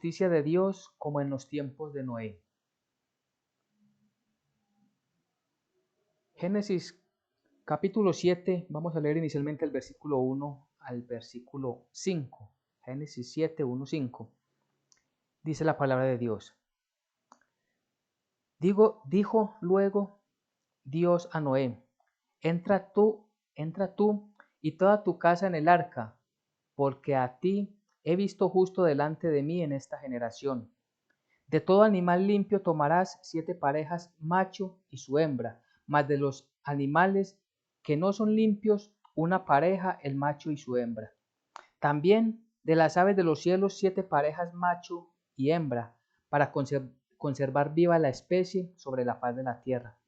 justicia de Dios como en los tiempos de Noé. Génesis capítulo 7, vamos a leer inicialmente el versículo 1 al versículo 5. Génesis 7, 1, 5. Dice la palabra de Dios. Dijo luego Dios a Noé, entra tú y toda tu casa en el arca, porque a ti he visto justo delante de mí en esta generación. De todo animal limpio tomarás 7 parejas, macho y su hembra, mas de los animales que no son limpios, una pareja, el macho y su hembra. También de las aves de los cielos 7 parejas, macho y hembra, para conservar viva la especie sobre la faz de la tierra.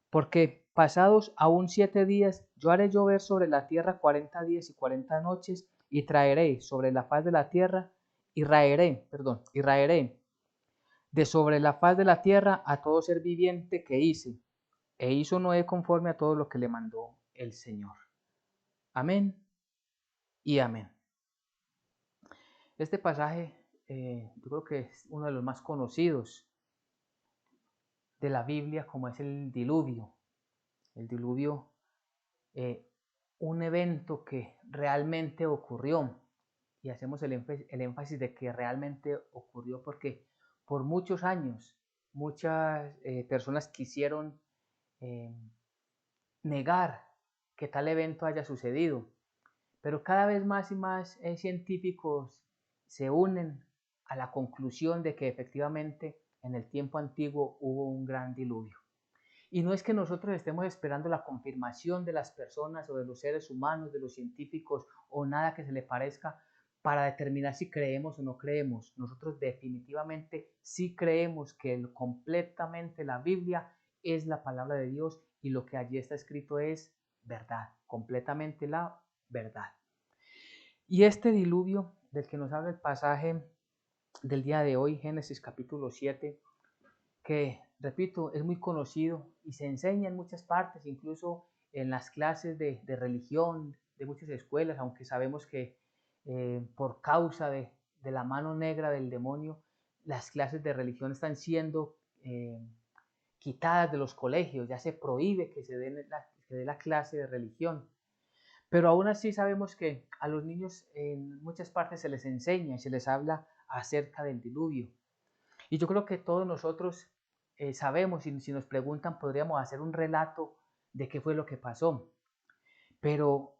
Porque pasados aún 7 días, yo haré llover sobre la tierra 40 días y 40 noches, y traeré sobre la faz de la tierra, y raeré de sobre la faz de la tierra a todo ser viviente que hice. E hizo Noé conforme a todo lo que le mandó el Señor. Amén y amén. Este pasaje yo creo que es uno de los más conocidos de la Biblia, como es el diluvio. El diluvio, un evento que realmente ocurrió. Y hacemos el énfasis de que realmente ocurrió porque por muchos años muchas personas quisieron eh, negar que tal evento haya sucedido, pero cada vez más y más científicos se unen a la conclusión de que efectivamente en el tiempo antiguo hubo un gran diluvio. Y no es que nosotros estemos esperando la confirmación de las personas o de los seres humanos, de los científicos o nada que se le parezca para determinar si creemos o no creemos. Nosotros definitivamente sí creemos que completamente la Biblia es la palabra de Dios y lo que allí está escrito es verdad, completamente la verdad. Y este diluvio del que nos habla el pasaje del día de hoy, Génesis capítulo 7, que, repito, es muy conocido y se enseña en muchas partes, incluso en las clases de religión de muchas escuelas, aunque sabemos que por causa de la mano negra del demonio, las clases de religión están siendo quitadas de los colegios, ya se prohíbe que se dé la clase de religión. Pero aún así sabemos que a los niños en muchas partes se les enseña y se les habla acerca del diluvio. Y yo creo que todos nosotros sabemos, y si nos preguntan, podríamos hacer un relato de qué fue lo que pasó. Pero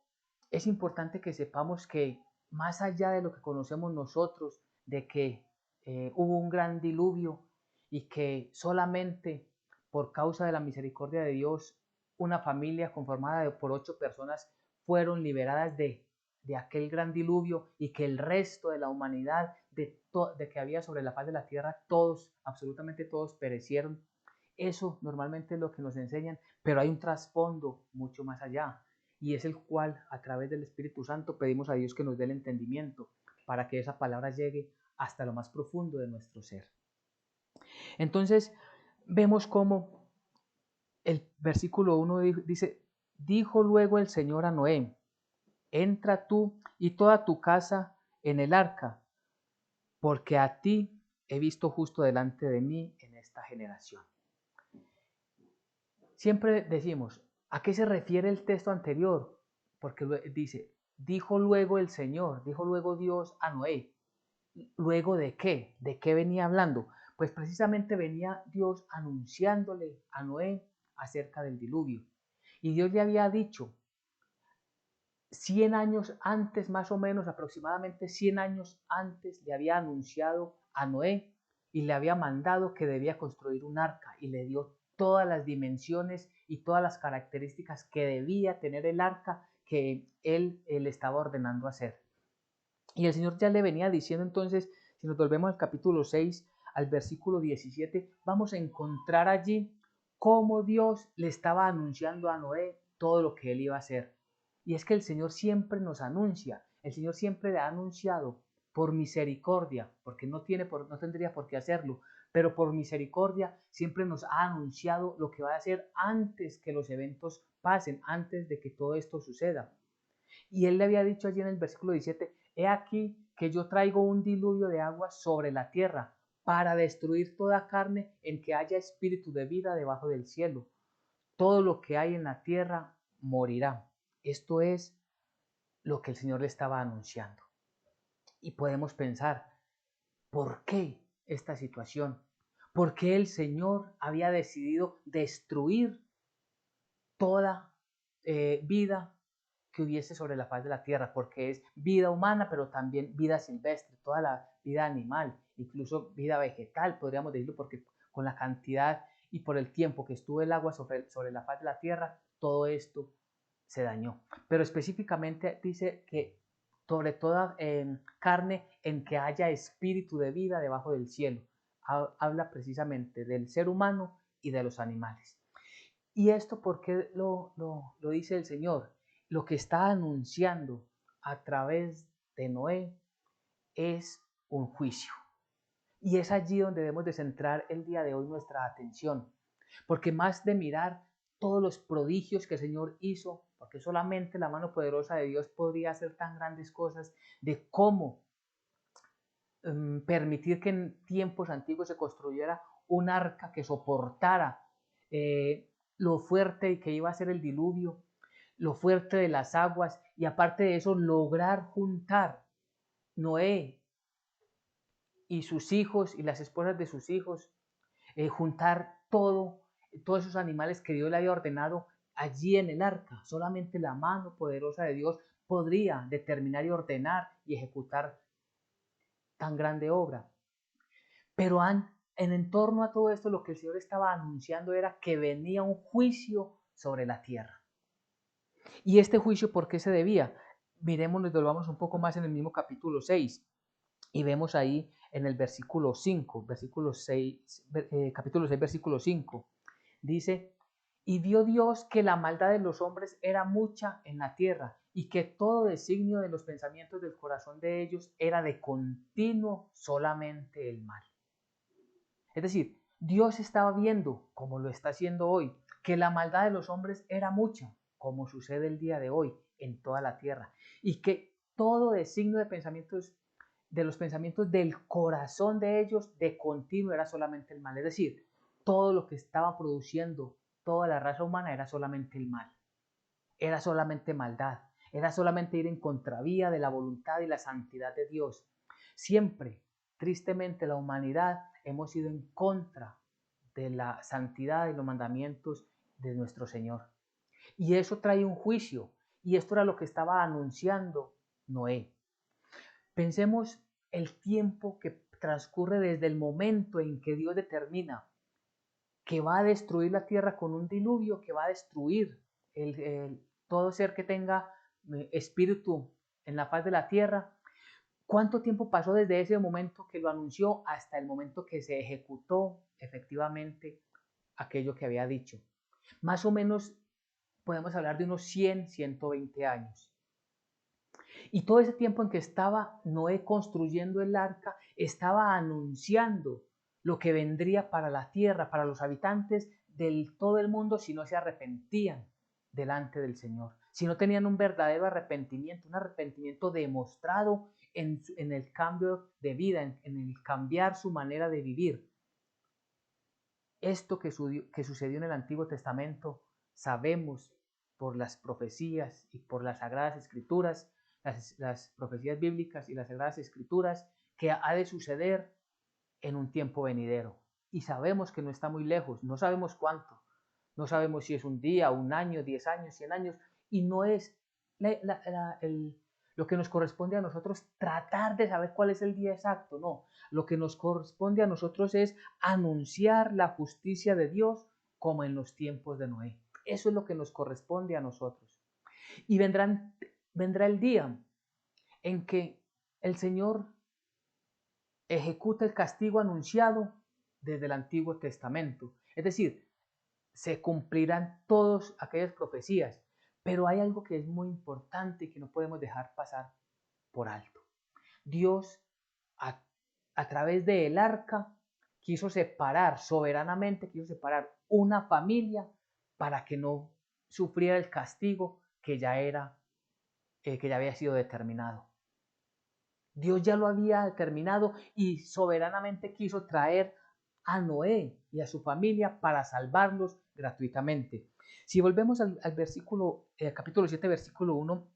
es importante que sepamos que más allá de lo que conocemos nosotros, de que hubo un gran diluvio y que solamente por causa de la misericordia de Dios, una familia conformada por 8 personas fueron liberadas de aquel gran diluvio y que el resto de la humanidad, de que había sobre la faz de la tierra, todos, absolutamente todos perecieron. Eso normalmente es lo que nos enseñan, pero hay un trasfondo mucho más allá y es el cual a través del Espíritu Santo pedimos a Dios que nos dé el entendimiento para que esa palabra llegue hasta lo más profundo de nuestro ser. Entonces vemos cómo el versículo 1 dice, dijo luego el Señor a Noé, entra tú y toda tu casa en el arca, porque a ti he visto justo delante de mí en esta generación. Siempre decimos, ¿a qué se refiere el texto anterior? Porque dice, dijo luego el Señor, dijo luego Dios a Noé. ¿Luego de qué? ¿De qué venía hablando? Pues precisamente venía Dios anunciándole a Noé acerca del diluvio. Y Dios le había dicho 100 años antes, más o menos, aproximadamente 100 años antes, le había anunciado a Noé y le había mandado que debía construir un arca y le dio todas las dimensiones y todas las características que debía tener el arca que él estaba ordenando hacer. Y el Señor ya le venía diciendo entonces, si nos volvemos al capítulo 6, al versículo 17, vamos a encontrar allí cómo Dios le estaba anunciando a Noé todo lo que él iba a hacer. Y es que el Señor siempre nos anuncia, el Señor siempre le ha anunciado por misericordia, porque no tendría por qué hacerlo, pero por misericordia siempre nos ha anunciado lo que va a hacer antes que los eventos pasen, antes de que todo esto suceda. Y él le había dicho allí en el versículo 17, he aquí que yo traigo un diluvio de agua sobre la tierra para destruir toda carne en que haya espíritu de vida debajo del cielo. Todo lo que hay en la tierra morirá. Esto es lo que el Señor le estaba anunciando. Y podemos pensar, ¿por qué esta situación? ¿Por qué el Señor había decidido destruir toda vida que hubiese sobre la faz de la tierra? Porque es vida humana, pero también vida silvestre, toda la vida animal, incluso vida vegetal, podríamos decirlo, porque con la cantidad y por el tiempo que estuvo el agua sobre la faz de la tierra, todo esto se dañó. Pero específicamente dice que sobre toda carne en que haya espíritu de vida debajo del cielo. Habla precisamente del ser humano y de los animales. ¿Y esto por qué lo dice el Señor? Lo que está anunciando a través de Noé es un juicio. Y es allí donde debemos de centrar el día de hoy nuestra atención. Porque más de mirar todos los prodigios que el Señor hizo, porque solamente la mano poderosa de Dios podría hacer tan grandes cosas, de cómo permitir que en tiempos antiguos se construyera un arca que soportara lo fuerte que iba a ser el diluvio, lo fuerte de las aguas, y aparte de eso lograr juntar Noé y sus hijos y las esposas de sus hijos, juntar todos esos animales que Dios le había ordenado allí en el arca. Solamente la mano poderosa de Dios podría determinar y ordenar y ejecutar tan grande obra. Pero en torno a todo esto, lo que el Señor estaba anunciando era que venía un juicio sobre la tierra. ¿Y este juicio por qué se debía? Miremos, nos volvamos un poco más en el mismo capítulo 6 y vemos ahí en el versículo 5, capítulo 6, versículo 5, dice: y vio Dios que la maldad de los hombres era mucha en la tierra, y que todo designio de los pensamientos del corazón de ellos era de continuo solamente el mal. Es decir, Dios estaba viendo, como lo está haciendo hoy, que la maldad de los hombres era mucha, como sucede el día de hoy en toda la tierra, y que todo designio de los pensamientos del corazón de ellos de continuo era solamente el mal. Es decir, todo lo que estaba produciendo toda la raza humana era solamente el mal, era solamente maldad, era solamente ir en contravía de la voluntad y la santidad de Dios. Siempre, tristemente, la humanidad hemos ido en contra de la santidad y los mandamientos de nuestro Señor. Y eso trae un juicio, y esto era lo que estaba anunciando Noé. Pensemos el tiempo que transcurre desde el momento en que Dios determina que va a destruir la tierra con un diluvio, que va a destruir todo ser que tenga espíritu en la faz de la tierra. ¿Cuánto tiempo pasó desde ese momento que lo anunció hasta el momento que se ejecutó efectivamente aquello que había dicho? Más o menos podemos hablar de unos 100, 120 años. Y todo ese tiempo en que estaba Noé construyendo el arca, estaba anunciando lo que vendría para la tierra, para los habitantes de todo el mundo, si no se arrepentían delante del Señor, si no tenían un verdadero arrepentimiento, un arrepentimiento demostrado en el cambio de vida, en el cambiar su manera de vivir. Esto que sucedió en el Antiguo Testamento, sabemos por las profecías y por las Sagradas Escrituras, las profecías bíblicas y las Sagradas Escrituras, que ha de suceder en un tiempo venidero. Y sabemos que no está muy lejos, no sabemos cuánto, no sabemos si es un día, un año, 10 años, 100 años, y no es lo que nos corresponde a nosotros tratar de saber cuál es el día exacto, no. Lo que nos corresponde a nosotros es anunciar la justicia de Dios como en los tiempos de Noé. Eso es lo que nos corresponde a nosotros. Y vendrá el día en que el Señor ejecuta el castigo anunciado desde el Antiguo Testamento. Es decir, se cumplirán todas aquellas profecías, pero hay algo que es muy importante y que no podemos dejar pasar por alto. Dios, a través del arca, quiso separar soberanamente, quiso separar una familia para que no sufriera el castigo que ya había sido determinado. Dios ya lo había determinado y soberanamente quiso traer a Noé y a su familia para salvarlos gratuitamente. Si volvemos al versículo, capítulo 7, versículo 1,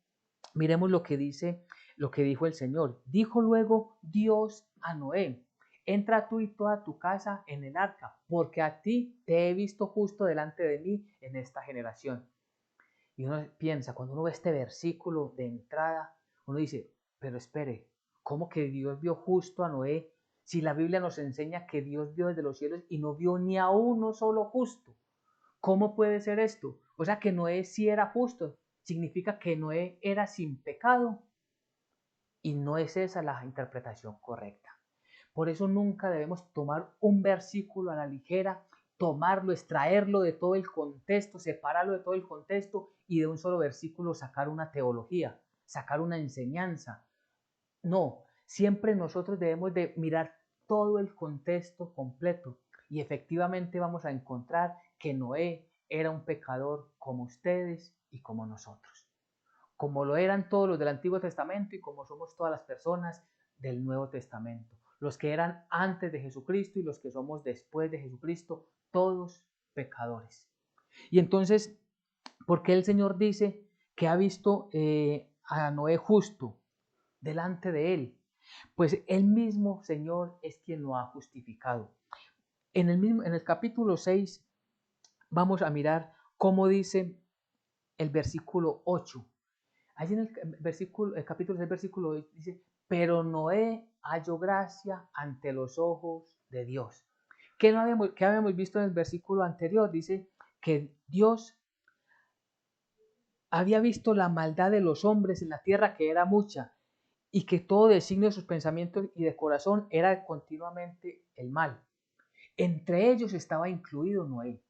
miremos lo que dice, lo que dijo el Señor. Dijo luego Dios a Noé: entra tú y toda tu casa en el arca, porque a ti te he visto justo delante de mí en esta generación. Y uno piensa, cuando uno ve este versículo de entrada, uno dice, pero espere, ¿cómo que Dios vio justo a Noé si la Biblia nos enseña que Dios vio desde los cielos y no vio ni a uno solo justo? ¿Cómo puede ser esto? O sea que Noé sí era justo, significa que Noé era sin pecado, y no es esa la interpretación correcta. Por eso nunca debemos tomar un versículo a la ligera, tomarlo, extraerlo de todo el contexto, separarlo de todo el contexto y de un solo versículo sacar una teología, sacar una enseñanza. No, siempre nosotros debemos de mirar todo el contexto completo y efectivamente vamos a encontrar que Noé era un pecador como ustedes y como nosotros, como lo eran todos los del Antiguo Testamento y como somos todas las personas del Nuevo Testamento, los que eran antes de Jesucristo y los que somos después de Jesucristo, todos pecadores. Y entonces, ¿por qué el Señor dice que ha visto a Noé justo delante de él? Pues el mismo Señor es quien lo ha justificado. En el capítulo 6 vamos a mirar cómo dice el versículo 8. Allí en el capítulo 6, versículo 8 dice, pero Noé halló gracia ante los ojos de Dios. ¿Qué habíamos visto en el versículo anterior? Dice que Dios había visto la maldad de los hombres en la tierra, que era mucha, y que todo designio de sus pensamientos y de corazón era continuamente el mal. Entre ellos estaba incluido Noé.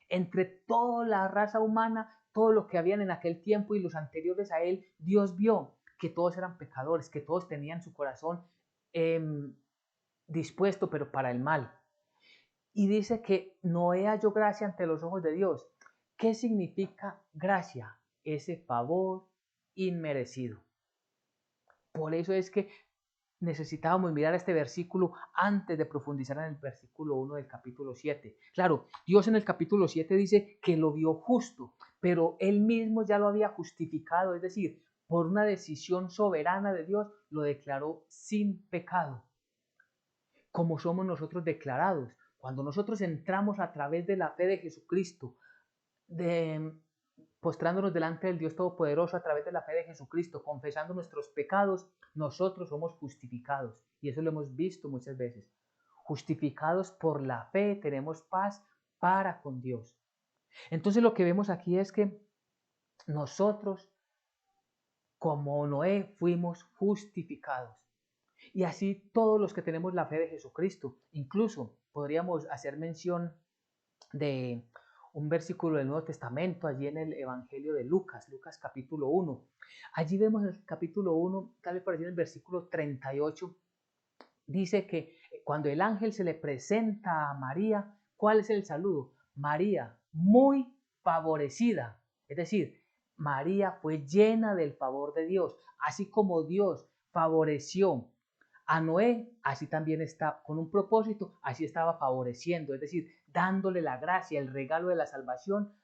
Entre toda la raza humana, todo lo que habían en aquel tiempo y los anteriores a él, Dios vio que todos eran pecadores, que todos tenían su corazón eh, dispuesto, pero para el mal. Y dice que Noé halló gracia ante los ojos de Dios. ¿Qué significa gracia? Ese favor inmerecido. Por eso es que necesitábamos mirar este versículo antes de profundizar en el versículo 1 del capítulo 7. Claro, Dios en el capítulo 7 dice que lo vio justo, pero él mismo ya lo había justificado, es decir, por una decisión soberana de Dios, lo declaró sin pecado, como somos nosotros declarados. Cuando nosotros entramos a través de la fe de Jesucristo, de postrándonos delante del Dios Todopoderoso a través de la fe de Jesucristo, confesando nuestros pecados, nosotros somos justificados. Y eso lo hemos visto muchas veces. Justificados por la fe, tenemos paz para con Dios. Entonces lo que vemos aquí es que nosotros, como Noé, fuimos justificados. Y así todos los que tenemos la fe de Jesucristo. Incluso podríamos hacer mención de un versículo del Nuevo Testamento, allí en el Evangelio de Lucas, Lucas capítulo 1. Allí vemos en el capítulo 1, tal vez por allí en el versículo 38, dice que cuando el ángel se le presenta a María, ¿cuál es el saludo? María, muy favorecida. Es decir, María fue llena del favor de Dios, así como Dios favoreció a Noé, así también está con un propósito, así estaba favoreciendo, es decir, dándole la gracia, el regalo de la salvación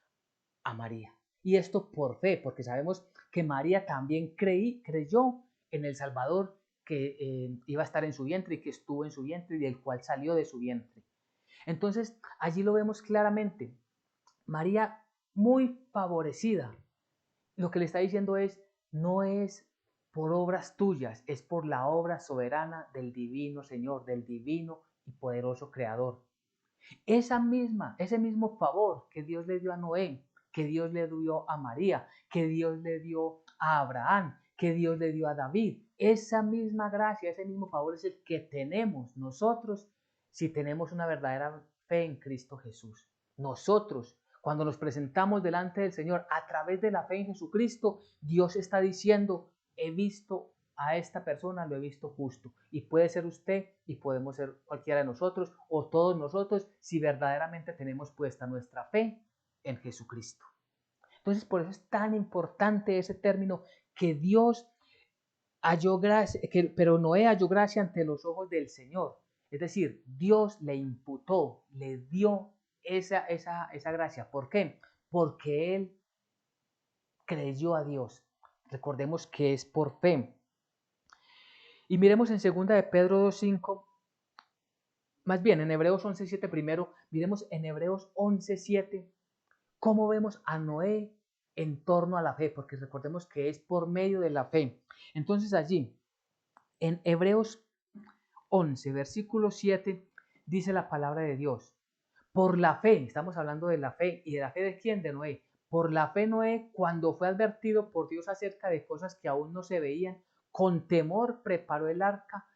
a María. Y esto por fe, porque sabemos que María también creyó en el Salvador que iba a estar en su vientre y que estuvo en su vientre y del cual salió de su vientre. Entonces, allí lo vemos claramente. María muy favorecida. Lo que le está diciendo es, no es por obras tuyas, es por la obra soberana del divino Señor, del divino y poderoso Creador. Ese mismo favor que Dios le dio a Noé, que Dios le dio a María, que Dios le dio a Abraham, que Dios le dio a David, esa misma gracia, ese mismo favor es el que tenemos nosotros si tenemos una verdadera fe en Cristo Jesús. Nosotros, cuando nos presentamos delante del Señor a través de la fe en Jesucristo, Dios está diciendo, he visto a esta persona, lo he visto justo. Y puede ser usted y podemos ser cualquiera de nosotros o todos nosotros si verdaderamente tenemos puesta nuestra fe en Jesucristo. Entonces, por eso es tan importante ese término que Dios pero Noé halló gracia ante los ojos del Señor. Es decir, Dios le imputó, le dio esa gracia. ¿Por qué? Porque él creyó a Dios. Recordemos que es por fe. Y miremos en 2 de Pedro 2:5, más bien en Hebreos 11:7 primero, miremos en Hebreos 11:7 cómo vemos a Noé en torno a la fe, porque recordemos que es por medio de la fe. Entonces allí, en Hebreos 11, versículo 7, dice la palabra de Dios. Por la fe, estamos hablando de la fe, ¿y de la fe de quién? De Noé. Por la fe Noé, cuando fue advertido por Dios acerca de cosas que aún no se veían, con temor preparó el arca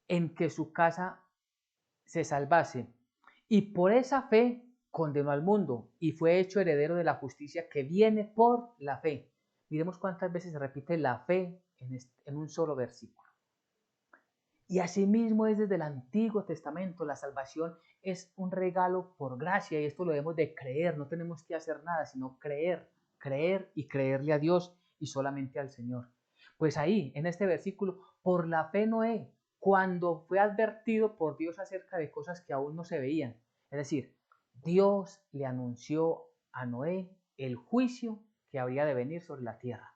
en que su casa se salvase. Y por esa fe condenó al mundo y fue hecho heredero de la justicia que viene por la fe. Miremos cuántas veces se repite la fe en un solo versículo. Y asimismo es desde el Antiguo Testamento. La salvación es un regalo por gracia y esto lo debemos de creer. No tenemos que hacer nada, sino creer y creerle a Dios y solamente al Señor. Pues ahí, en este versículo, por la fe Noé, cuando fue advertido por Dios acerca de cosas que aún no se veían. Es decir, Dios le anunció a Noé el juicio que habría de venir sobre la tierra.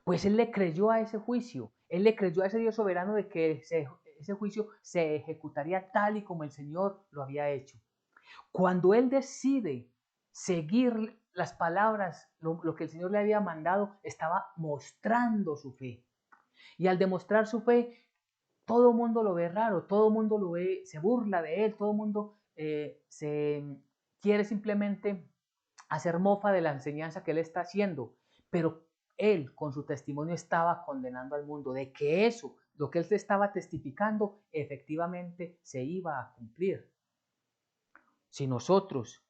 Pues él le creyó a ese juicio, él le creyó a ese Dios soberano de que ese juicio se ejecutaría tal y como el Señor lo había hecho. Cuando él decide seguir las palabras, lo que el Señor le había mandado, estaba mostrando su fe. Y al demostrar su fe, todo el mundo lo ve raro, todo el mundo lo ve, se burla de él, todo el mundo se quiere simplemente hacer mofa de la enseñanza que él está haciendo, pero él con su testimonio estaba condenando al mundo de que eso, lo que él se estaba testificando, efectivamente se iba a cumplir. Si nosotros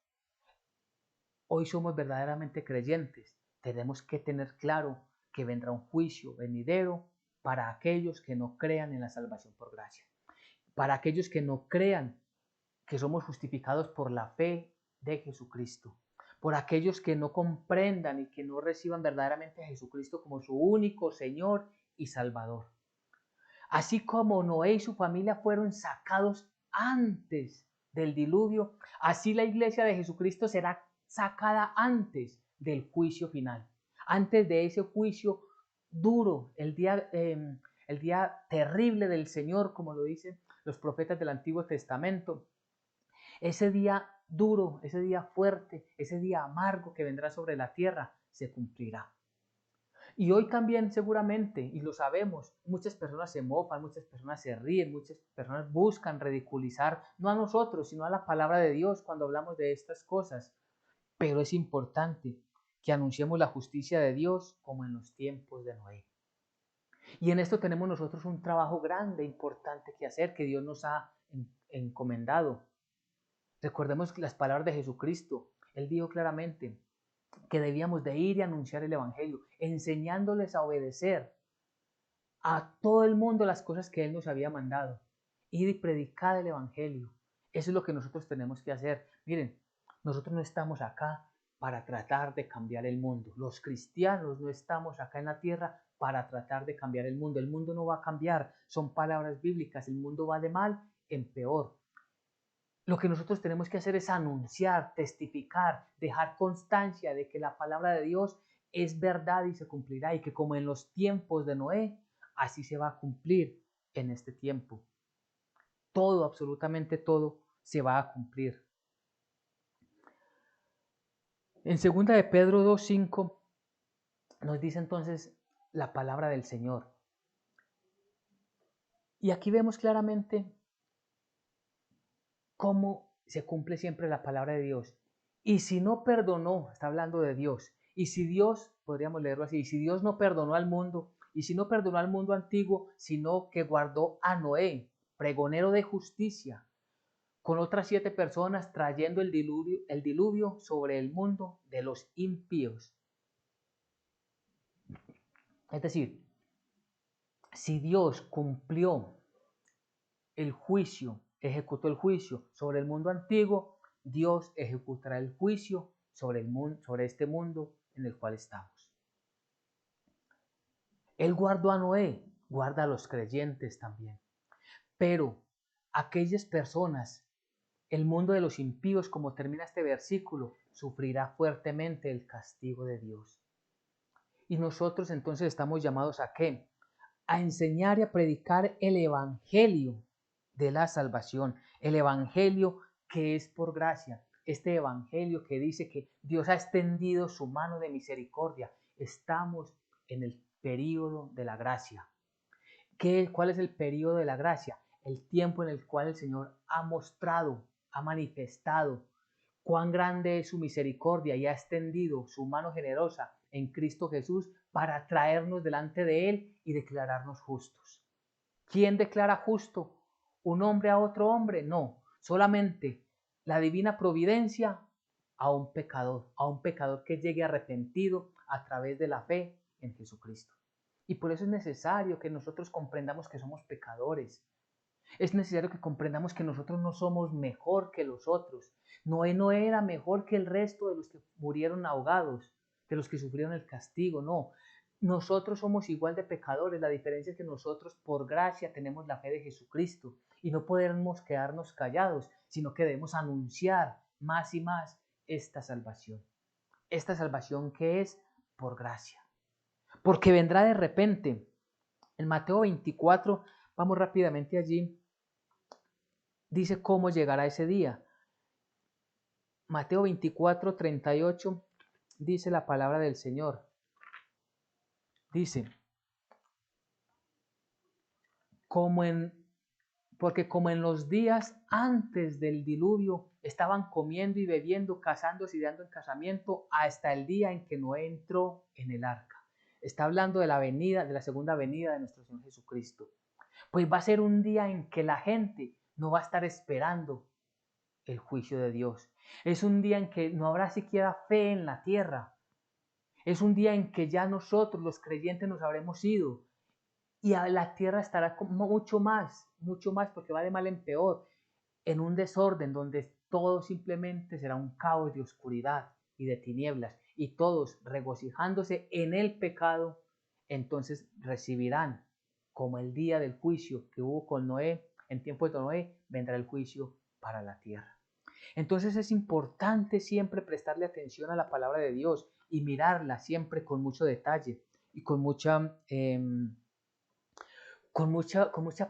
hoy somos verdaderamente creyentes, tenemos que tener claro que vendrá un juicio venidero para aquellos que no crean en la salvación por gracia, para aquellos que no crean que somos justificados por la fe de Jesucristo, por aquellos que no comprendan y que no reciban verdaderamente a Jesucristo como su único Señor y Salvador. Así como Noé y su familia fueron sacados antes del diluvio, así la iglesia de Jesucristo será sacada antes del juicio final, antes de ese juicio duro, el día terrible del Señor, como lo dicen los profetas del Antiguo Testamento. Ese día duro, ese día fuerte, ese día amargo que vendrá sobre la tierra, se cumplirá. Y hoy también seguramente, y lo sabemos, muchas personas se mofan, muchas personas se ríen, muchas personas buscan ridiculizar, no a nosotros, sino a la palabra de Dios cuando hablamos de estas cosas. Pero es importante que anunciemos la justicia de Dios como en los tiempos de Noé. Y en esto tenemos nosotros un trabajo grande, importante que hacer, que Dios nos ha encomendado. Recordemos las palabras de Jesucristo. Él dijo claramente que debíamos de ir y anunciar el Evangelio, enseñándoles a obedecer a todo el mundo las cosas que Él nos había mandado. Ir y predicar el Evangelio. Eso es lo que nosotros tenemos que hacer. Miren, nosotros no estamos acá para tratar de cambiar el mundo. Los cristianos no estamos acá en la tierra para tratar de cambiar el mundo. El mundo no va a cambiar. Son palabras bíblicas. El mundo va de mal en peor. Lo que nosotros tenemos que hacer es anunciar, testificar, dejar constancia de que la palabra de Dios es verdad y se cumplirá y que como en los tiempos de Noé, así se va a cumplir en este tiempo. Todo, absolutamente todo, se va a cumplir. En 2 de Pedro 2:5 nos dice entonces la palabra del Señor. Y aquí vemos claramente cómo se cumple siempre la palabra de Dios. Y si no perdonó, está hablando de Dios, y si Dios, podríamos leerlo así, y si Dios no perdonó al mundo, y si no perdonó al mundo antiguo, sino que guardó a Noé, pregonero de justicia, con otras 7 personas trayendo el diluvio sobre el mundo de los impíos. Es decir, si Dios cumplió el juicio, ejecutó el juicio sobre el mundo antiguo, Dios ejecutará el juicio sobre este mundo en el cual estamos. Él guardó a Noé, guarda a los creyentes también. Pero aquellas personas, el mundo de los impíos, como termina este versículo, sufrirá fuertemente el castigo de Dios. Y nosotros entonces estamos llamados ¿a qué? A enseñar y a predicar el evangelio de la salvación, el evangelio que es por gracia, este evangelio que dice que Dios ha extendido su mano de misericordia. Estamos en el período de la gracia. ¿Cuál es el período de la gracia? El tiempo en el cual el Señor ha mostrado, ha manifestado cuán grande es su misericordia y ha extendido su mano generosa en Cristo Jesús para traernos delante de Él y declararnos justos. ¿Quién declara justo? ¿Un hombre a otro hombre? No, solamente la divina providencia a un pecador que llegue arrepentido a través de la fe en Jesucristo. Y por eso es necesario que nosotros comprendamos que somos pecadores. Es necesario que comprendamos que nosotros no somos mejor que los otros. Noé no era mejor que el resto de los que murieron ahogados, de los que sufrieron el castigo, no. Nosotros somos igual de pecadores. La diferencia es que nosotros por gracia tenemos la fe de Jesucristo y no podemos quedarnos callados, sino que debemos anunciar más y más esta salvación. Esta salvación que es por gracia. Porque vendrá de repente. En Mateo 24, vamos rápidamente allí, dice cómo llegará ese día. Mateo 24, 38, dice la palabra del Señor. Dice, porque como en los días antes del diluvio estaban comiendo y bebiendo, casándose y dando en casamiento hasta el día en que Noé entró en el arca. Está hablando de la venida, de la segunda venida de nuestro Señor Jesucristo. Pues va a ser un día en que la gente no va a estar esperando el juicio de Dios. Es un día en que no habrá siquiera fe en la tierra. Es un día en que ya nosotros, los creyentes, nos habremos ido y a la tierra estará mucho más, porque va de mal en peor, en un desorden donde todo simplemente será un caos de oscuridad y de tinieblas, y todos regocijándose en el pecado, entonces recibirán, como el día del juicio que hubo con Noé, en tiempo de Noé, vendrá el juicio para la tierra. Entonces es importante siempre prestarle atención a la palabra de Dios y mirarla siempre con mucho detalle y con mucha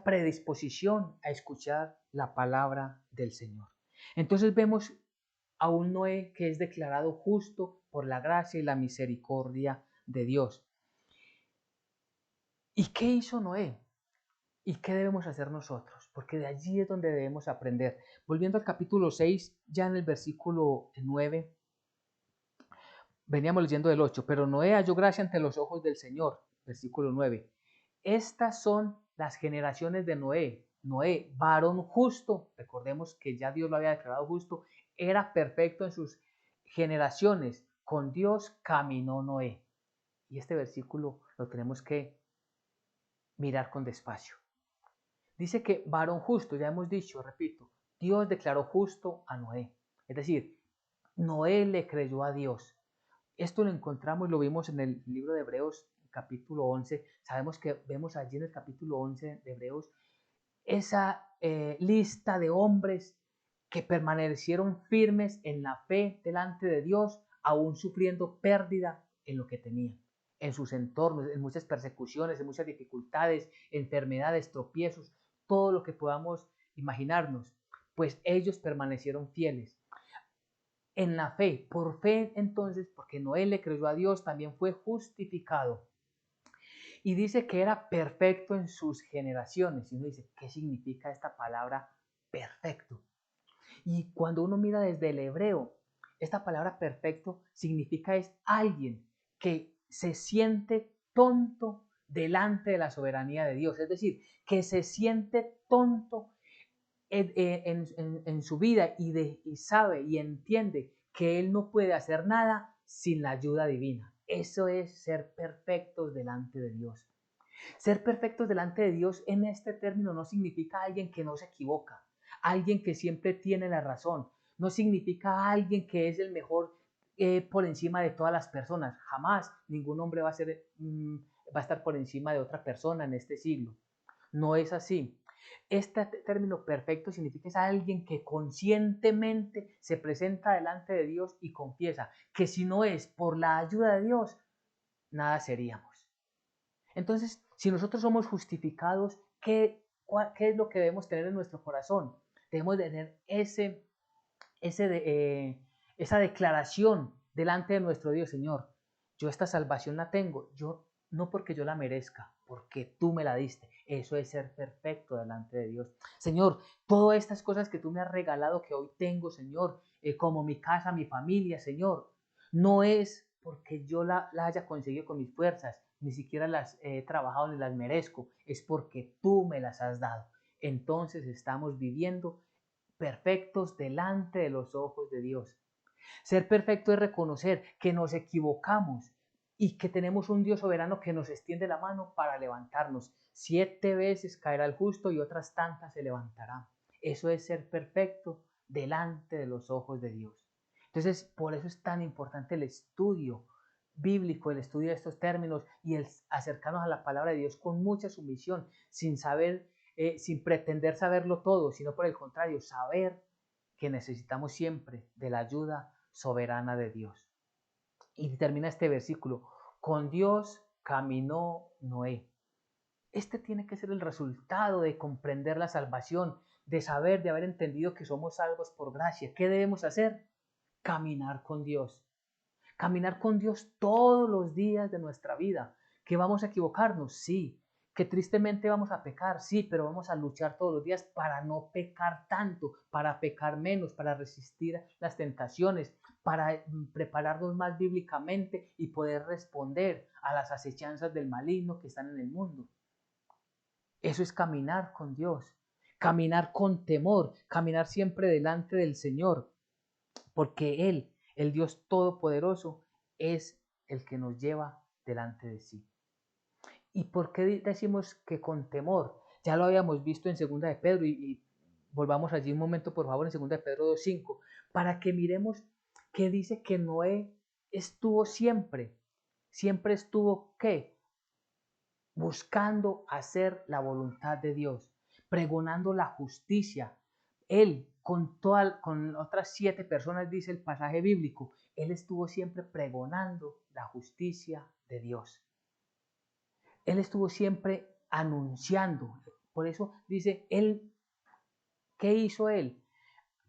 predisposición a escuchar la palabra del Señor. Entonces vemos a un Noé que es declarado justo por la gracia y la misericordia de Dios. ¿Y qué hizo Noé? ¿Y qué debemos hacer nosotros? Porque de allí es donde debemos aprender. Volviendo al capítulo 6, ya en el versículo 9, veníamos leyendo del 8, pero Noé halló gracia ante los ojos del Señor, versículo 9. Estas son las generaciones de Noé. Noé, varón justo, recordemos que ya Dios lo había declarado justo, era perfecto en sus generaciones. Con Dios caminó Noé. Y este versículo lo tenemos que mirar con despacio. Dice que varón justo, ya hemos dicho, repito, Dios declaró justo a Noé. Es decir, Noé le creyó a Dios. Esto lo encontramos y lo vimos en el libro de Hebreos capítulo 11. Sabemos que vemos allí en el capítulo 11 de Hebreos esa lista de hombres que permanecieron firmes en la fe delante de Dios, aún sufriendo pérdida en lo que tenían, en sus entornos, en muchas persecuciones, en muchas dificultades, enfermedades, tropiezos, todo lo que podamos imaginarnos, pues ellos permanecieron fieles en la fe. Por fe entonces, porque Noé le creyó a Dios, también fue justificado. Y dice que era perfecto en sus generaciones. Y uno dice, ¿qué significa esta palabra perfecto? Y cuando uno mira desde el hebreo, esta palabra perfecto significa es alguien que se siente tonto delante de la soberanía de Dios. Es decir, que se siente tonto en su vida y sabe y entiende que él no puede hacer nada sin la ayuda divina. Eso es ser perfectos delante de Dios. Ser perfectos delante de Dios en este término no significa alguien que no se equivoca, alguien que siempre tiene la razón, no significa alguien que es el mejor por encima de todas las personas. Jamás ningún hombre va a ser va a estar por encima de otra persona en este siglo. No es así. Este término perfecto significa que es alguien que conscientemente se presenta delante de Dios y confiesa que si no es por la ayuda de Dios, nada seríamos. Entonces, si nosotros somos justificados, ¿qué es lo que debemos tener en nuestro corazón? Debemos tener esa declaración delante de nuestro Dios: Señor, yo esta salvación la tengo, yo no porque yo la merezca, porque tú me la diste. Eso es ser perfecto delante de Dios. Señor, todas estas cosas que tú me has regalado, que hoy tengo, Señor, como mi casa, mi familia, Señor, no es porque yo la haya conseguido con mis fuerzas, ni siquiera las he trabajado ni las merezco, es porque tú me las has dado. Entonces estamos viviendo perfectos delante de los ojos de Dios. Ser perfecto es reconocer que nos equivocamos y que tenemos un Dios soberano que nos extiende la mano para levantarnos. 7 veces caerá el justo y otras tantas se levantará. Eso es ser perfecto delante de los ojos de Dios. Entonces, por eso es tan importante el estudio bíblico, el estudio de estos términos y el acercarnos a la palabra de Dios con mucha sumisión, sin saber, sin pretender saberlo todo, sino por el contrario, saber que necesitamos siempre de la ayuda soberana de Dios. Y termina este versículo: con Dios caminó Noé. Este tiene que ser el resultado de comprender la salvación, de saber, de haber entendido que somos salvos por gracia. ¿Qué debemos hacer? Caminar con Dios. Caminar con Dios todos los días de nuestra vida. ¿Que vamos a equivocarnos? Sí. ¿Que tristemente vamos a pecar? Sí, pero vamos a luchar todos los días para no pecar tanto, para pecar menos, para resistir las tentaciones, para prepararnos más bíblicamente y poder responder a las acechanzas del maligno que están en el mundo. Eso es caminar con Dios, caminar con temor, caminar siempre delante del Señor, porque Él, el Dios Todopoderoso, es el que nos lleva delante de sí. ¿Y por qué decimos que con temor? Ya lo habíamos visto en 2 de Pedro y volvamos allí un momento, por favor, en 2 de Pedro 2:5, para que miremos que dice que Noé estuvo siempre estuvo, ¿qué? Buscando hacer la voluntad de Dios, pregonando la justicia. Él, con otras 7 personas, dice el pasaje bíblico, él estuvo siempre pregonando la justicia de Dios. Él estuvo siempre anunciando. Por eso dice, él, ¿qué hizo él?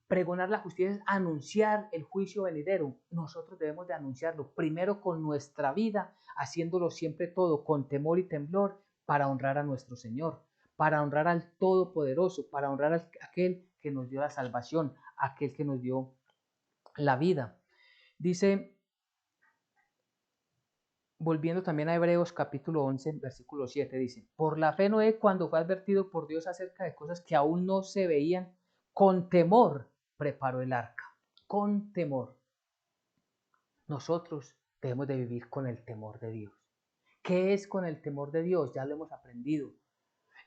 Pregonar la justicia es anunciar el juicio venidero. Nosotros debemos de anunciarlo, primero con nuestra vida, haciéndolo siempre todo con temor y temblor, para honrar a nuestro Señor, para honrar al Todopoderoso, para honrar a aquel que nos dio la salvación, aquel que nos dio la vida. Dice, volviendo también a Hebreos capítulo 11, versículo 7, dice: por la fe Noé, cuando fue advertido por Dios acerca de cosas que aún no se veían, con temor preparó el arca. Con temor. Nosotros debemos de vivir con el temor de Dios. ¿Qué es con el temor de Dios? Ya lo hemos aprendido.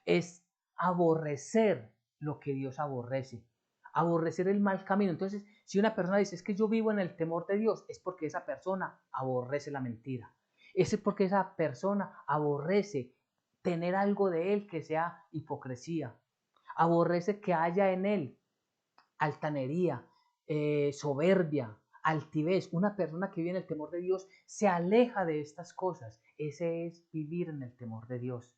Es aborrecer lo que Dios aborrece. Aborrecer el mal camino. Entonces, si una persona dice, es que yo vivo en el temor de Dios, es porque esa persona aborrece la mentira. Es porque esa persona aborrece tener algo de él que sea hipocresía. Aborrece que haya en él altanería, soberbia, altivez. Una persona que vive en el temor de Dios se aleja de estas cosas. Ese es vivir en el temor de Dios.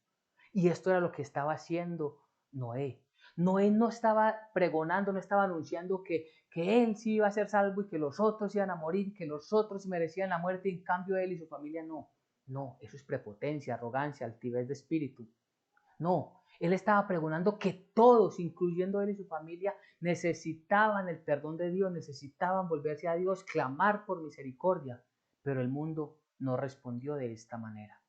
Y esto era lo que estaba haciendo Noé. Noé no estaba pregonando, no estaba anunciando que él sí iba a ser salvo y que los otros iban a morir, que los otros merecían la muerte, y en cambio él y su familia no. No, eso es prepotencia, arrogancia, altivez de espíritu. No, él estaba pregonando que todos, incluyendo él y su familia, necesitaban el perdón de Dios, necesitaban volverse a Dios, clamar por misericordia, pero el mundo no respondió de esta manera.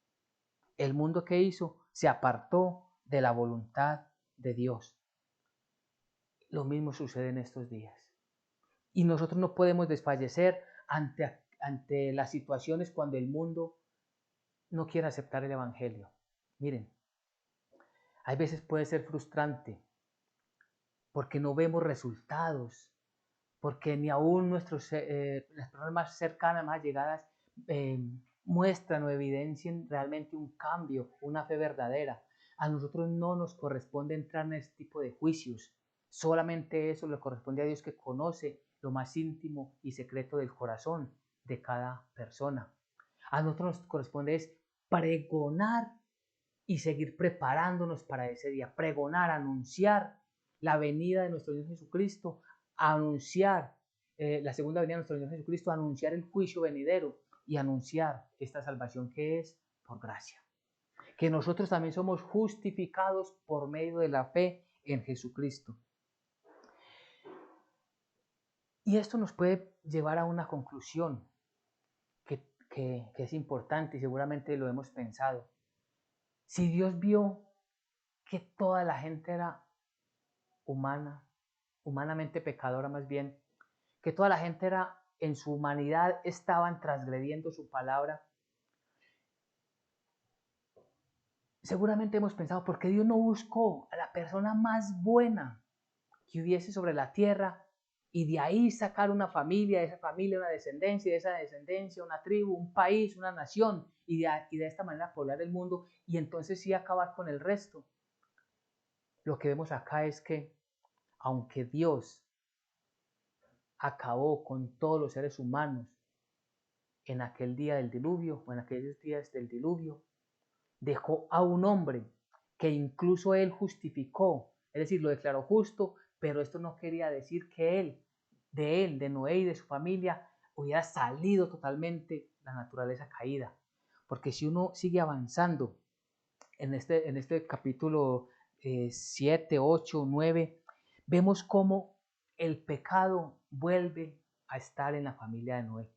El mundo, que hizo, se apartó de la voluntad de Dios. Lo mismo sucede en estos días. Y nosotros no podemos desfallecer ante las situaciones cuando el mundo no quiere aceptar el Evangelio. Miren, hay veces puede ser frustrante porque no vemos resultados, porque ni aún las personas más cercanas, más allegadas, muestran o evidencien realmente un cambio, una fe verdadera. A nosotros no nos corresponde entrar en este tipo de juicios. Solamente eso le corresponde a Dios, que conoce lo más íntimo y secreto del corazón de cada persona. A nosotros nos corresponde es pregonar y seguir preparándonos para ese día. Pregonar, anunciar la venida de nuestro Dios Jesucristo, anunciar la segunda venida de nuestro Señor Jesucristo, anunciar el juicio venidero y anunciar esta salvación que es por gracia. Que nosotros también somos justificados por medio de la fe en Jesucristo. Y esto nos puede llevar a una conclusión que es importante y seguramente lo hemos pensado. Si Dios vio que toda la gente era humana, humanamente pecadora más bien, que toda la gente era en su humanidad estaban transgrediendo su palabra, seguramente hemos pensado, ¿por qué Dios no buscó a la persona más buena que hubiese sobre la tierra y de ahí sacar una familia, de esa familia una descendencia, de esa descendencia una tribu, un país, una nación, y de esta manera poblar el mundo y entonces sí acabar con el resto? Lo que vemos acá es que aunque Dios acabó con todos los seres humanos en aquel día del diluvio, o en aquellos días del diluvio, dejó a un hombre que incluso él justificó, es decir, lo declaró justo, pero esto no quería decir que de Noé y de su familia, hubiera salido totalmente la naturaleza caída. Porque si uno sigue avanzando en este capítulo 7, 8, 9, vemos cómo el pecado vuelve a estar en la familia de Noé.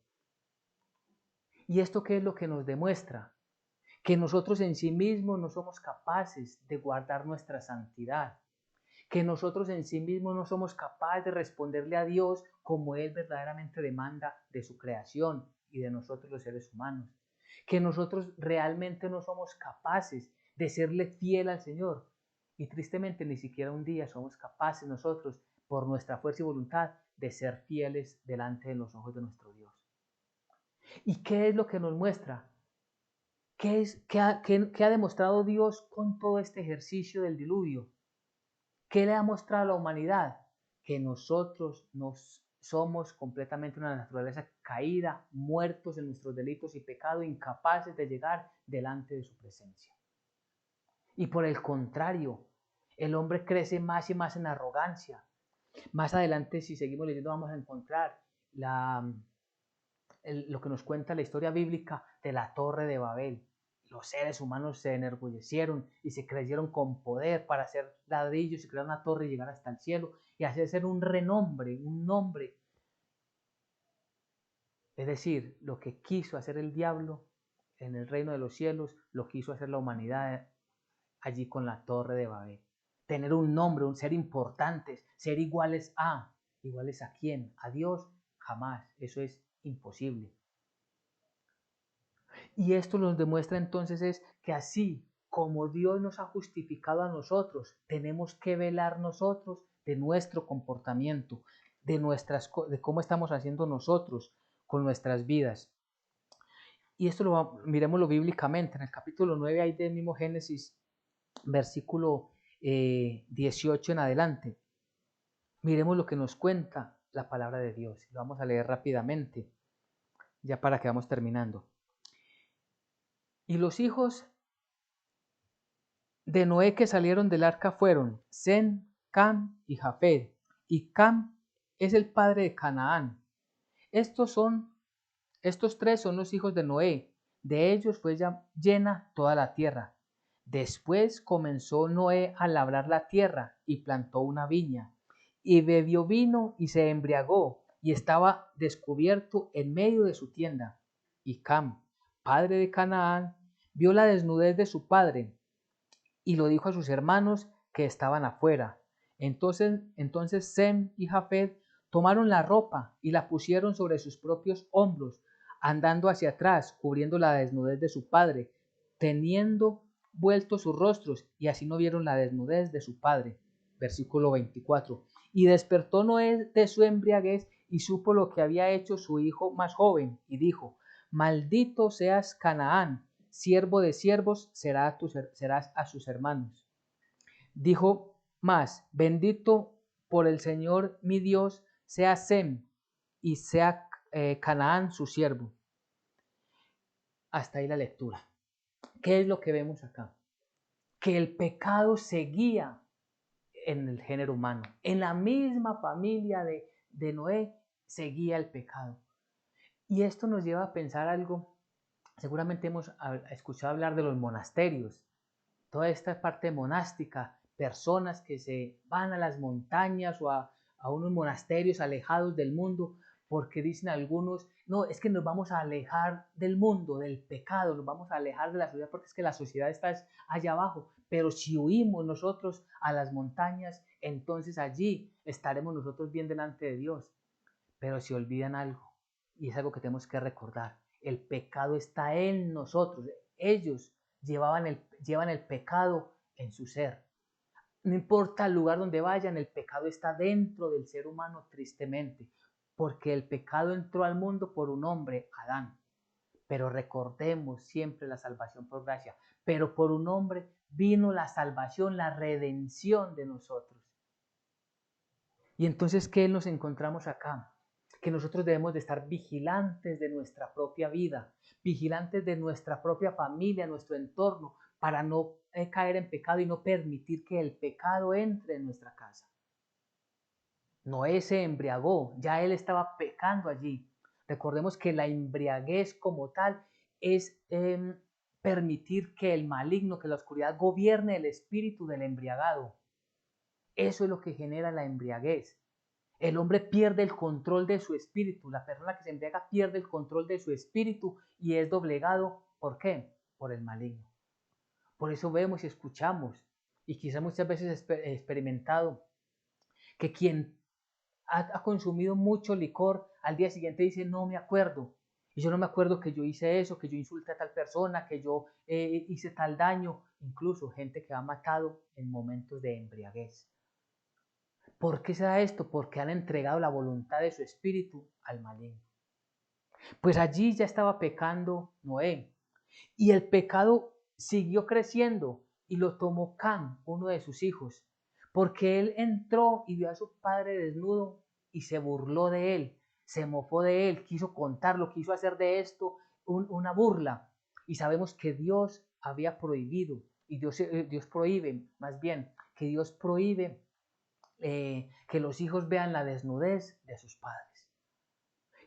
¿Y esto qué es lo que nos demuestra? Que nosotros en sí mismos no somos capaces de guardar nuestra santidad, que nosotros en sí mismos no somos capaces de responderle a Dios como Él verdaderamente demanda de su creación y de nosotros los seres humanos, que nosotros realmente no somos capaces de serle fiel al Señor y tristemente ni siquiera un día somos capaces nosotros por nuestra fuerza y voluntad de ser fieles delante de los ojos de nuestro Dios. ¿Y qué es lo que nos muestra? ¿Qué ha demostrado Dios con todo este ejercicio del diluvio? ¿Qué le ha mostrado a la humanidad? Que nosotros somos completamente una naturaleza caída, muertos en nuestros delitos y pecados, incapaces de llegar delante de su presencia. Y por el contrario, el hombre crece más y más en arrogancia. Más adelante, si seguimos leyendo, vamos a encontrar lo que nos cuenta la historia bíblica de la Torre de Babel. Los seres humanos se enorgullecieron y se creyeron con poder para hacer ladrillos y crear una torre y llegar hasta el cielo y hacer ser un renombre, un nombre. Es decir, lo que quiso hacer el diablo en el reino de los cielos, lo quiso hacer la humanidad allí con la Torre de Babel. Tener un nombre, un ser importantes, ser iguales a quién, a Dios, jamás. Eso es imposible. Y esto nos demuestra entonces es que así como Dios nos ha justificado a nosotros, tenemos que velar nosotros de nuestro comportamiento, de cómo estamos haciendo nosotros con nuestras vidas. Y esto miremoslo bíblicamente. En el capítulo 9 hay del mismo Génesis, versículo 18 en adelante. Miremos lo que nos cuenta la palabra de Dios. Lo vamos a leer rápidamente, ya para que vamos terminando. Y los hijos de Noé que salieron del arca fueron Sem, Cam y Jafet. Y Cam es el padre de Canaán. Estos tres son los hijos de Noé. De ellos fue ya llena toda la tierra. Después comenzó Noé a labrar la tierra y plantó una viña. Y bebió vino y se embriagó y estaba descubierto en medio de su tienda. Y Cam, padre de Canaán, vio la desnudez de su padre y lo dijo a sus hermanos que estaban afuera. Entonces Sem y Jafet tomaron la ropa y la pusieron sobre sus propios hombros, andando hacia atrás, cubriendo la desnudez de su padre, teniendo vueltos sus rostros, y así no vieron la desnudez de su padre. Versículo 24. Y despertó Noé de su embriaguez y supo lo que había hecho su hijo más joven, y dijo: maldito seas Canaán, siervo de siervos serás a sus hermanos. Dijo más, bendito por el Señor mi Dios sea Sem y sea Canaán su siervo. Hasta ahí la lectura. ¿Qué es lo que vemos acá? Que el pecado seguía en el género humano. En la misma familia de Noé seguía el pecado. Y esto nos lleva a pensar algo. Seguramente hemos escuchado hablar de los monasterios. Toda esta parte monástica, personas que se van a las montañas o a unos monasterios alejados del mundo, porque dicen algunos, no, es que nos vamos a alejar del mundo, del pecado, nos vamos a alejar de la sociedad porque es que la sociedad está allá abajo, pero si huimos nosotros a las montañas, entonces allí estaremos nosotros bien delante de Dios. Pero se olvidan algo, y es algo que tenemos que recordar, el pecado está en nosotros, ellos llevan el pecado en su ser. No importa el lugar donde vayan, el pecado está dentro del ser humano tristemente, porque el pecado entró al mundo por un hombre, Adán. Pero recordemos siempre la salvación por gracia. Pero por un hombre vino la salvación, la redención de nosotros. Y entonces, ¿qué nos encontramos acá? Que nosotros debemos de estar vigilantes de nuestra propia vida, vigilantes de nuestra propia familia, nuestro entorno, para no caer en pecado y no permitir que el pecado entre en nuestra casa. Noé se embriagó, ya él estaba pecando allí. Recordemos que la embriaguez como tal es permitir que el maligno, que la oscuridad gobierne el espíritu del embriagado. Eso es lo que genera la embriaguez. El hombre pierde el control de su espíritu. La persona que se embriaga pierde el control de su espíritu y es doblegado. ¿Por qué? Por el maligno. Por eso vemos y escuchamos, y quizás muchas veces experimentado, que quien ha consumido mucho licor, al día siguiente dice, no me acuerdo. Y yo no me acuerdo que yo hice eso, que yo insulté a tal persona, que yo hice tal daño. Incluso gente que ha matado en momentos de embriaguez. ¿Por qué se da esto? Porque han entregado la voluntad de su espíritu al maligno. Pues allí ya estaba pecando Noé. Y el pecado siguió creciendo y lo tomó Cam, uno de sus hijos, porque él entró y vio a su padre desnudo y se burló de él, se mofó de él, quiso contarlo, quiso hacer de esto una burla. Y sabemos que Dios había prohibido, y Dios prohíbe, más bien, que Dios prohíbe que los hijos vean la desnudez de sus padres.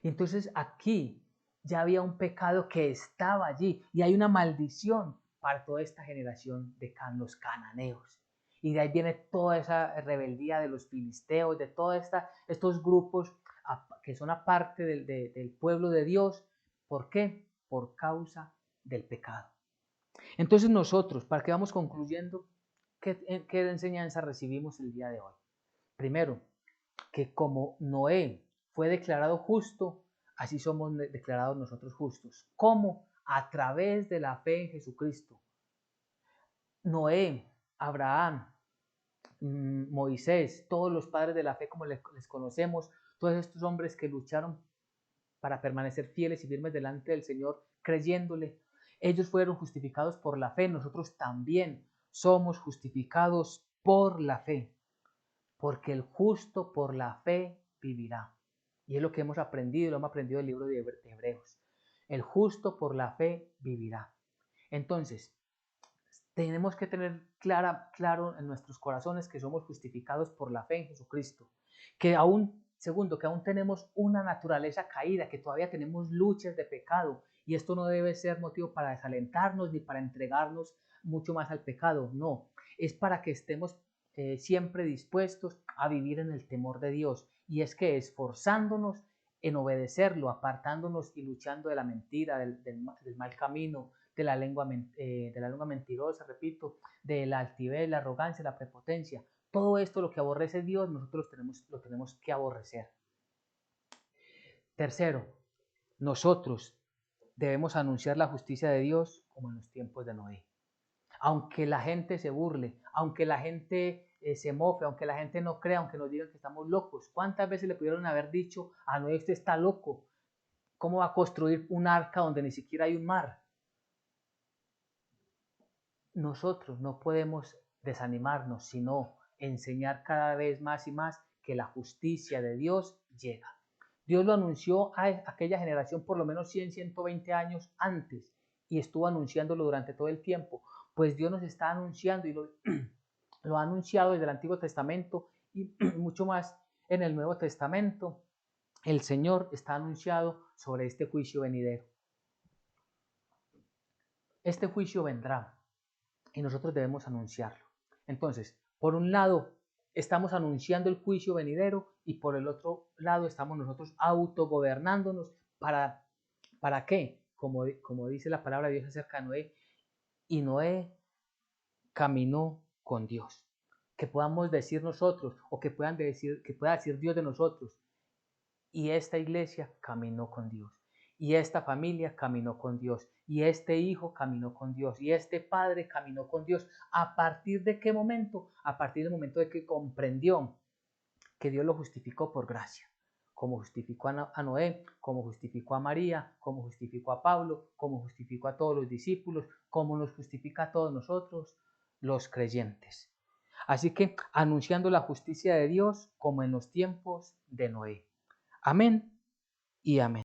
Y entonces aquí ya había un pecado que estaba allí y hay una maldición para toda esta generación de los cananeos. Y de ahí viene toda esa rebeldía de los filisteos, de todos estos grupos que son aparte del pueblo de Dios. ¿Por qué? Por causa del pecado. Entonces nosotros, para que vamos concluyendo, ¿qué enseñanza recibimos el día de hoy? Primero, que como Noé fue declarado justo, así somos declarados nosotros justos. ¿Cómo? A través de la fe en Jesucristo. Noé, Abraham, Moisés, todos los padres de la fe como les conocemos, todos estos hombres que lucharon para permanecer fieles y firmes delante del Señor, creyéndole, ellos fueron justificados por la fe, nosotros también somos justificados por la fe, porque el justo por la fe vivirá. Y es lo que hemos aprendido, lo hemos aprendido del libro de Hebreos. El justo por la fe vivirá. Entonces, tenemos que tener claro en nuestros corazones que somos justificados por la fe en Jesucristo. Que aún, segundo, que aún tenemos una naturaleza caída, que todavía tenemos luchas de pecado. Y esto no debe ser motivo para desalentarnos ni para entregarnos mucho más al pecado. No, es para que estemos siempre dispuestos a vivir en el temor de Dios. Y es que esforzándonos en obedecerlo, apartándonos y luchando de la mentira, del mal camino, de la lengua mentirosa, repito, de la altivez, la arrogancia, la prepotencia. Todo esto, lo que aborrece Dios, nosotros lo tenemos que aborrecer. Tercero, nosotros debemos anunciar la justicia de Dios como en los tiempos de Noé. Aunque la gente se burle, aunque la gente se mofe, aunque la gente no crea, aunque nos digan que estamos locos. ¿Cuántas veces le pudieron haber dicho a Noé, usted está loco? ¿Cómo va a construir un arca donde ni siquiera hay un mar? Nosotros no podemos desanimarnos, sino enseñar cada vez más y más que la justicia de Dios llega. Dios lo anunció a aquella generación por lo menos 100, 120 años antes y estuvo anunciándolo durante todo el tiempo. Pues Dios nos está anunciando y lo ha anunciado desde el Antiguo Testamento y mucho más en el Nuevo Testamento. El Señor está anunciado sobre este juicio venidero. Este juicio vendrá y nosotros debemos anunciarlo. Entonces, por un lado, estamos anunciando el juicio venidero y por el otro lado estamos nosotros autogobernándonos. ¿Para qué? Como dice la palabra de Dios acerca de Noé, y Noé caminó con Dios. Que podamos decir nosotros, o que pueda decir Dios de nosotros, y esta iglesia caminó con Dios, y esta familia caminó con Dios, y este hijo caminó con Dios, y este padre caminó con Dios. ¿A partir de qué momento? A partir del momento de que comprendió que Dios lo justificó por gracia, como justificó a Noé, como justificó a María, como justificó a Pablo, como justificó a todos los discípulos, como nos justifica a todos nosotros, los creyentes. Así que anunciando la justicia de Dios como en los tiempos de Noé. Amén y amén.